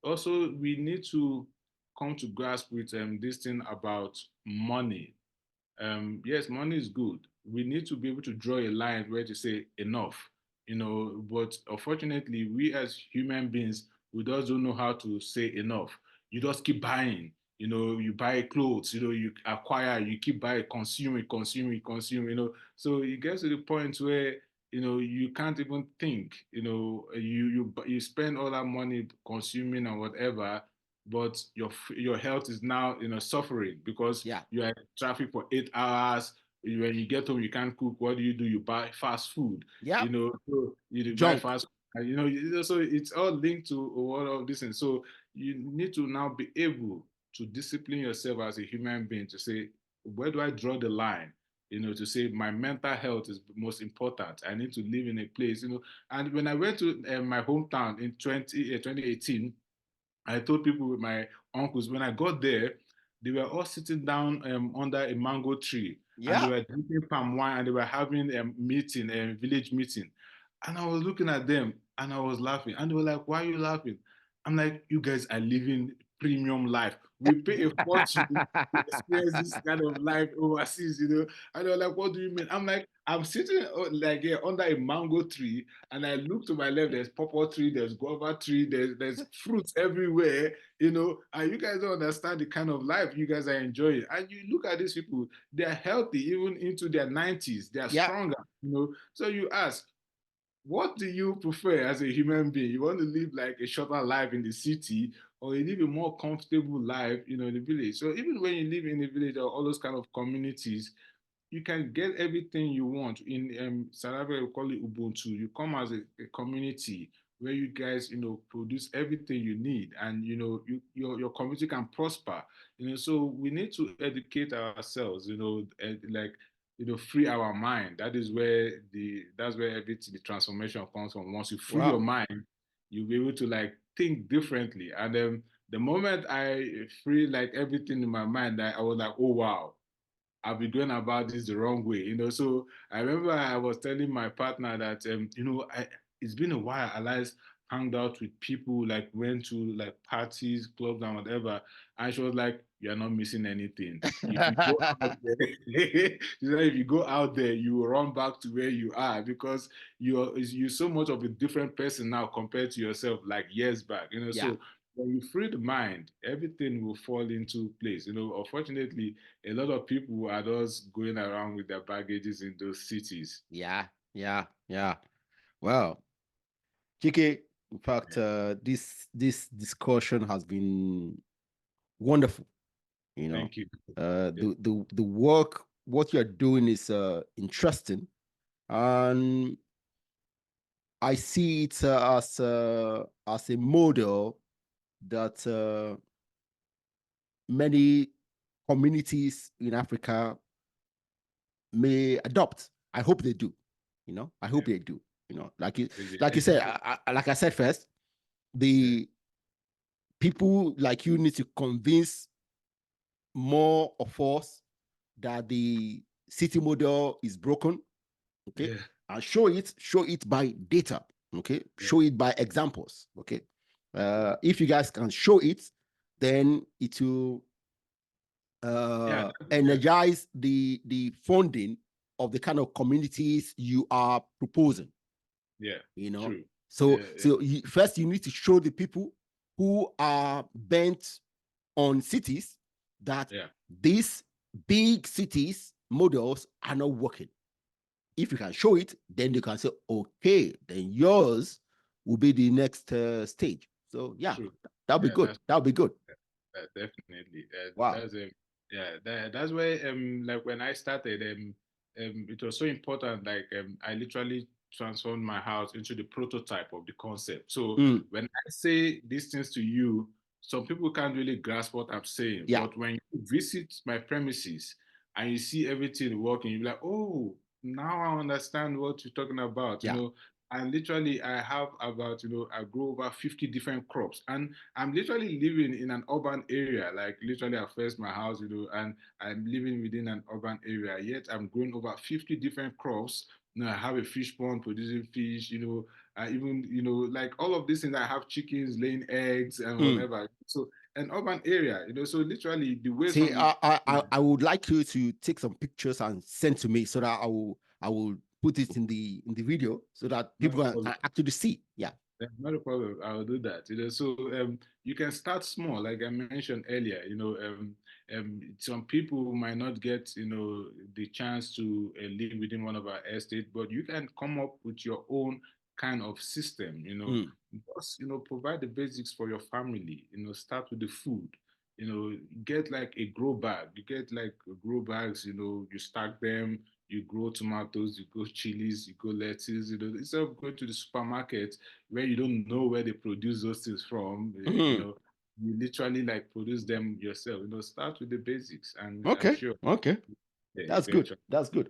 also we need to come to grasp with this thing about money. Yes, money is good. We need to be able to draw a line where to say enough, but unfortunately, we as human beings, we just don't know how to say enough. You just keep buying, you buy clothes, you acquire, you keep buying, consume, so it gets to the point where, you can't even think, you spend all that money consuming and whatever, but your health is now suffering because Yeah. you are in traffic for 8 hours. When you get home, you can't cook. What do? You buy fast food. Yeah. So you buy Junk. fast food. So it's all linked to all of this, and so you need to now be able to discipline yourself as a human being to say, where do I draw the line? To say my mental health is most important. I need to live in a place. And when I went to my hometown in 2018, I told people with my uncles when I got there, they were all sitting down under a mango tree and they Yeah. were drinking palm wine and they were having a meeting, a village meeting. And I was looking at them and I was laughing. And they were like, "Why are you laughing?" I'm like, "You guys are living premium life. We pay a fortune to experience this kind of life overseas. And they were like, "What do you mean?" I'm like, "I'm sitting like under a mango tree and I look to my left, there's pawpaw tree, there's guava tree, there's fruits everywhere, and you guys don't understand the kind of life you guys are enjoying. And you look at these people, they're healthy even into their 90s, they're Yeah. stronger. So you ask, what do you prefer as a human being? You want to live like a shorter life in the city, or you live a more comfortable life, in the village? So even when you live in the village or all those kind of communities, you can get everything you want. In South Africa, we call it Ubuntu. You come as a community where you guys, produce everything you need, and your community can prosper. So we need to educate ourselves. And like free our mind. That's where everything the transformation comes from. Once you free your Wow. mind, you'll be able to like think differently. And the moment I free like everything in my mind, I was like, oh wow, I've been going about this the wrong way. So I remember I was telling my partner that, it's been a while. I last hung out with people, like went to like parties, clubs, and whatever. And she was like, "You're not missing anything. If you go out there, if you go out there, you will run back to where you are because you're so much of a different person now compared to yourself like years back. Yeah. So when you free the mind, everything will fall into place. Unfortunately, a lot of people are just going around with their baggages in those cities. Yeah. Yeah. Yeah. Well, Chike, in fact, Yeah. this discussion has been wonderful. You know, Thank you. Yeah. the work what you're doing is interesting, and I see it as a model that many communities in Africa may adopt. I hope they do. I hope they do. Like you said, like I said first, Yeah. the people like you need to convince more of us that the city model is broken, okay, Yeah. and show it by data, okay, Yeah. show it by examples, okay. If you guys can show it, then it will Yeah. Yeah. energize the funding of the kind of communities you are proposing. Yeah. you know True. so Yeah. Yeah. so first you need to show the people who are bent on cities that Yeah. these big cities models are not working. If you can show it, then you can say, okay, then yours will be the next stage. So yeah, True. that'll be Yeah. good. That'll be good. Definitely. Wow. That's why like when I started it was so important. Like I literally transformed my house into the prototype of the concept. So Mm, when I say these things to you, some people can't really grasp what I'm saying. yeah. But when you visit my premises and you see everything working, you're like, oh, now I understand what you're talking about. Yeah. And literally I have about, I grow over 50 different crops. And I'm literally living in an urban area. Like literally, I first my house, and I'm living within an urban area. Yet I'm growing over 50 different crops. I have a fish pond producing fish. even, like all of these things, I have chickens laying eggs and Mm. whatever. So an urban area, so literally the way See, some, I would like you to take some pictures and send to me so that I will put it in the video so that people can actually see. Yeah. Not a problem. I'll do that. So you can start small, like I mentioned earlier. Some people might not get the chance to live within one of our estates, but you can come up with your own kind of system. Just provide the basics for your family. Start with the food. Get like a grow bag. You get like grow bags. You stack them. You grow tomatoes, you grow chilies, you grow lettuce. Instead of going to the supermarket where you don't know where they produce those things from, you literally like produce them yourself. Start with the basics, and I'm Okay. sure. Okay. Yeah, That's good. eventually. That's good.